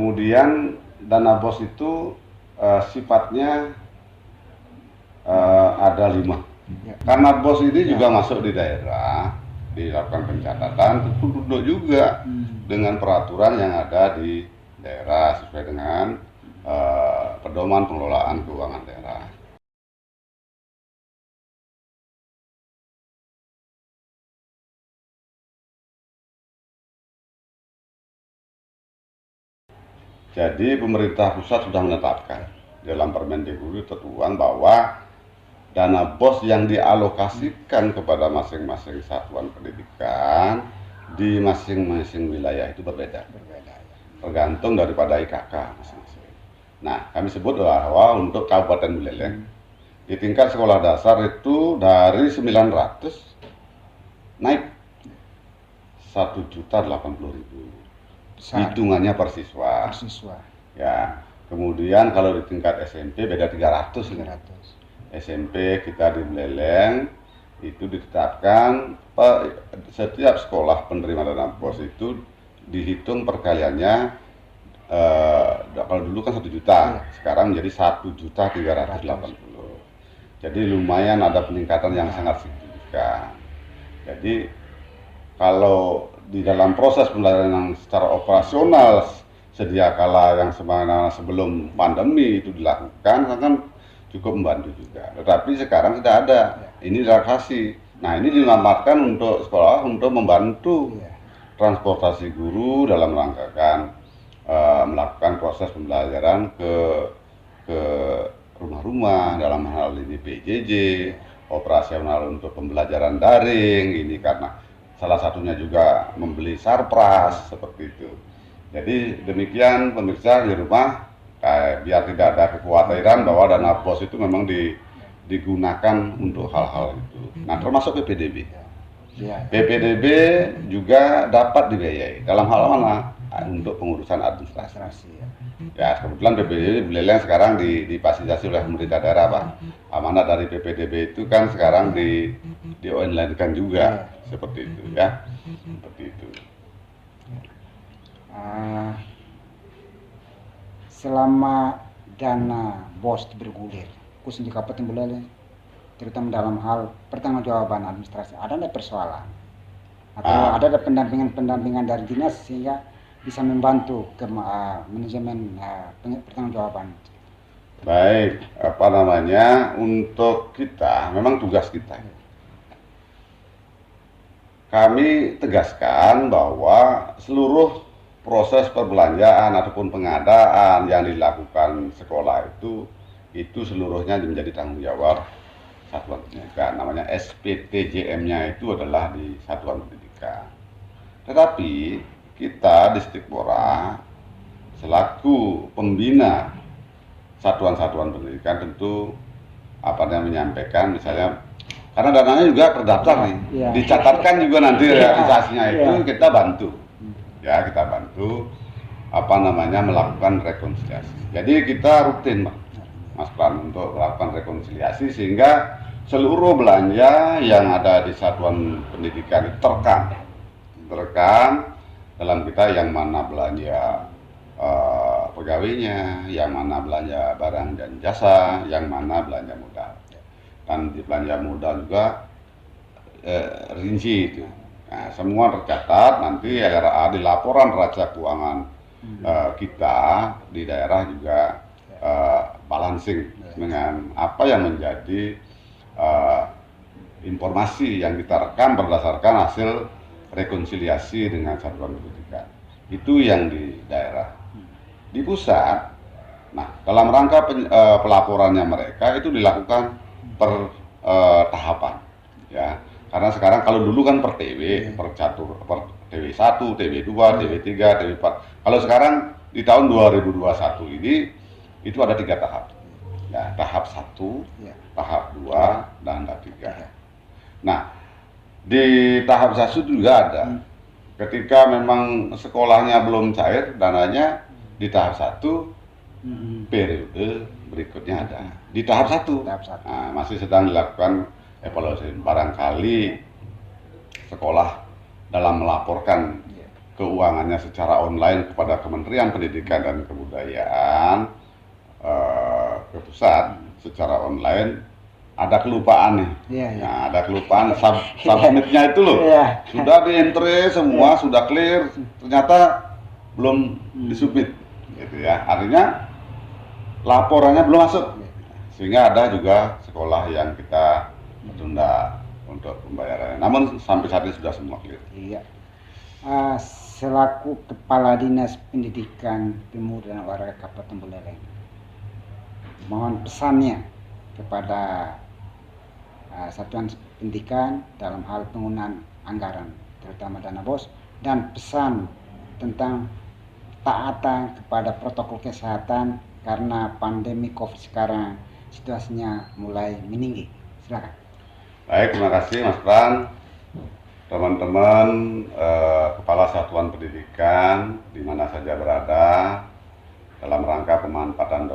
kemudian dana BOS itu sifatnya ada 5. Karena BOS ini juga masuk di daerah, dilakukan pencatatan, tentu duduk juga dengan peraturan yang ada di daerah sesuai dengan pedoman pengelolaan keuangan daerah. Jadi pemerintah pusat sudah menetapkan dalam Permendikbud tertuang bahwa dana BOS yang dialokasikan kepada masing-masing satuan pendidikan di masing-masing wilayah itu berbeda, tergantung daripada IKK masing-masing. Nah, kami sebut bahwa untuk Kabupaten Buleleng di tingkat sekolah dasar itu dari 900 naik 1.080.000. Hitungannya per siswa. Ya. Kemudian kalau di tingkat SMP beda 300. SMP kita di Buleleng itu ditetapkan setiap sekolah penerima dana BOS itu dihitung perkaliannya, kalau dulu kan 1 juta, sekarang menjadi 1.380.000. Jadi lumayan ada peningkatan yang sangat signifikan. Jadi kalau di dalam proses pembelajaran yang secara operasional sedia kala yang sebelum pandemi itu dilakukan kan cukup membantu juga. Tetapi sekarang tidak ada, ini relaksasi. Nah, ini dimanfaatkan untuk sekolah untuk membantu transportasi guru dalam rangka melakukan proses pembelajaran ke rumah-rumah, dalam hal ini PJJ, operasional untuk pembelajaran daring, ini karena salah satunya juga membeli sarpras seperti itu. Jadi demikian pemirsa di rumah, biar tidak ada kekhawatiran bahwa dana BOS itu memang digunakan untuk hal-hal itu. Nah, termasuk PPDB. PPDB juga dapat dibiayai dalam hal mana? Untuk pengurusan administrasi. Ya, kebetulan PPDB Buleleng sekarang difasilitasi oleh pemerintah daerah, Pak. Amanat dari PPDB itu kan sekarang di-online-kan juga, seperti itu ya. Seperti itu. Selama dana BOS bergulir, khusus di Kabupaten Buleleng, terutama dalam hal pertanggungjawaban administrasi, ada nggak persoalan? Atau ada pendampingan dari dinas sehingga bisa membantu ke manajemen pertanggungjawaban? Baik, untuk kita, memang tugas kita. Kami tegaskan bahwa seluruh proses perbelanjaan ataupun pengadaan yang dilakukan sekolah itu seluruhnya menjadi tanggung jawab satuan pendidikan. Namanya SPTJM-nya itu adalah di satuan pendidikan. Tetapi kita Distikbora selaku pembina satuan-satuan pendidikan tentu menyampaikan misalnya karena dananya juga terdaftar nih, dicatatkan juga nanti realisasinya itu kita bantu. Ya, kita bantu melakukan rekonsiliasi. Jadi kita rutin, Mas Pran, untuk melakukan rekonsiliasi sehingga seluruh belanja yang ada di satuan pendidikan itu terekam dalam kita yang mana belanja pegawainya, yang mana belanja barang dan jasa, yang mana belanja modal. Dan di belanja modal juga rinci itu. Nah, semua tercatat nanti RA di laporan neraca keuangan kita di daerah juga balancing dengan apa yang menjadi informasi yang kita rekam berdasarkan hasil rekonsiliasi dengan satuan pendidikan. Itu yang di daerah. Di pusat, nah dalam rangka pelaporannya mereka itu dilakukan per tahapan, ya. Karena sekarang kalau dulu kan per TW, per TW1, TW2, TW3, TW4. Kalau sekarang di tahun 2021 ini itu ada 3 tahap. Ya, tahap 1, tahap 2, dan tahap 3. Nah, di tahap 1 juga ada. Ketika memang sekolahnya belum cair dananya, di tahap 1 periode berikutnya ada. Di tahap 1 masih sedang dilakukan evaluasi. Barangkali sekolah dalam melaporkan keuangannya secara online kepada Kementerian Pendidikan dan Kebudayaan ke pusat secara online, ada kelupaan nih. Iya, iya. Nah, ada kelupaan submitnya itu loh. Iya. Sudah di-entry semua, sudah clear, ternyata belum disubmit gitu ya. Artinya laporannya belum masuk. Sehingga ada juga sekolah yang kita tunda untuk pembayarannya. Namun sampai saat ini sudah semua clear. Iya. Selaku Kepala Dinas Pendidikan Pemuda dan Olahraga Kabupaten Buleleng, mohon pesannya kepada satuan pendidikan dalam hal penggunaan anggaran, terutama dana BOS, dan pesan tentang taatan kepada protokol kesehatan karena pandemi COVID sekarang situasinya mulai meninggi. Silakan. Baik, terima kasih Mas Pran. Teman-teman kepala satuan pendidikan di mana saja berada, dalam rangka pemanfaatan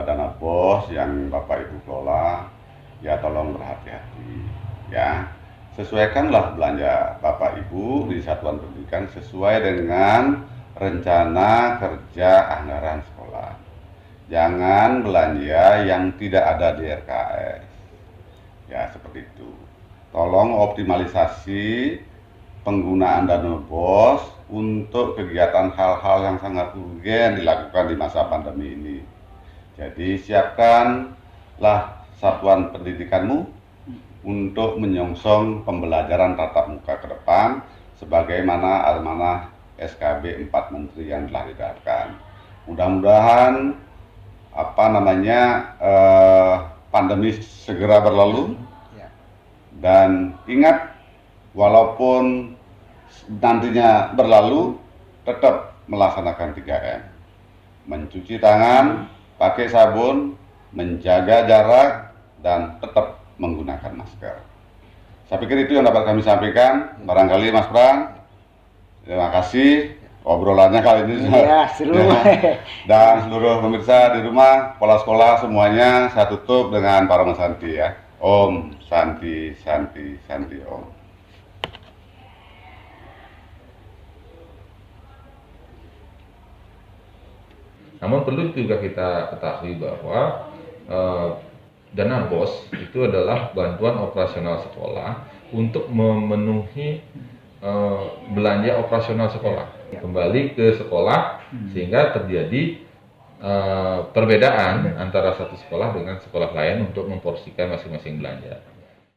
dana BOS yang Bapak Ibu kelola, ya tolong berhati-hati ya. Sesuaikanlah belanja Bapak Ibu di satuan pendidikan sesuai dengan rencana kerja anggaran sekolah. Jangan belanja yang tidak ada di RKS. Ya, seperti itu. Tolong optimalisasi penggunaan dana BOS untuk kegiatan hal-hal yang sangat urgen dilakukan di masa pandemi ini. Jadi siapkanlah satuan pendidikanmu untuk menyongsong pembelajaran tatap muka ke depan sebagaimana amanah SKB 4 Menteri yang telah diterapkan. Mudah-mudahan pandemi segera berlalu. Dan ingat, walaupun nantinya berlalu, tetap melaksanakan 3M. Mencuci tangan, pakai sabun, menjaga jarak, dan tetap menggunakan masker. Saya pikir itu yang dapat kami sampaikan. Barangkali Mas Pran, terima kasih obrolannya kali ini. Iya, seru. Dan seluruh pemirsa di rumah, kepala sekolah semuanya, saya tutup dengan Parama Santi ya. Om Santi Santi Santi Om. Namun perlu juga kita ketahui bahwa dana BOS itu adalah bantuan operasional sekolah untuk memenuhi belanja operasional sekolah. Kembali ke sekolah sehingga terjadi perbedaan antara satu sekolah dengan sekolah lain untuk memporsikan masing-masing belanja.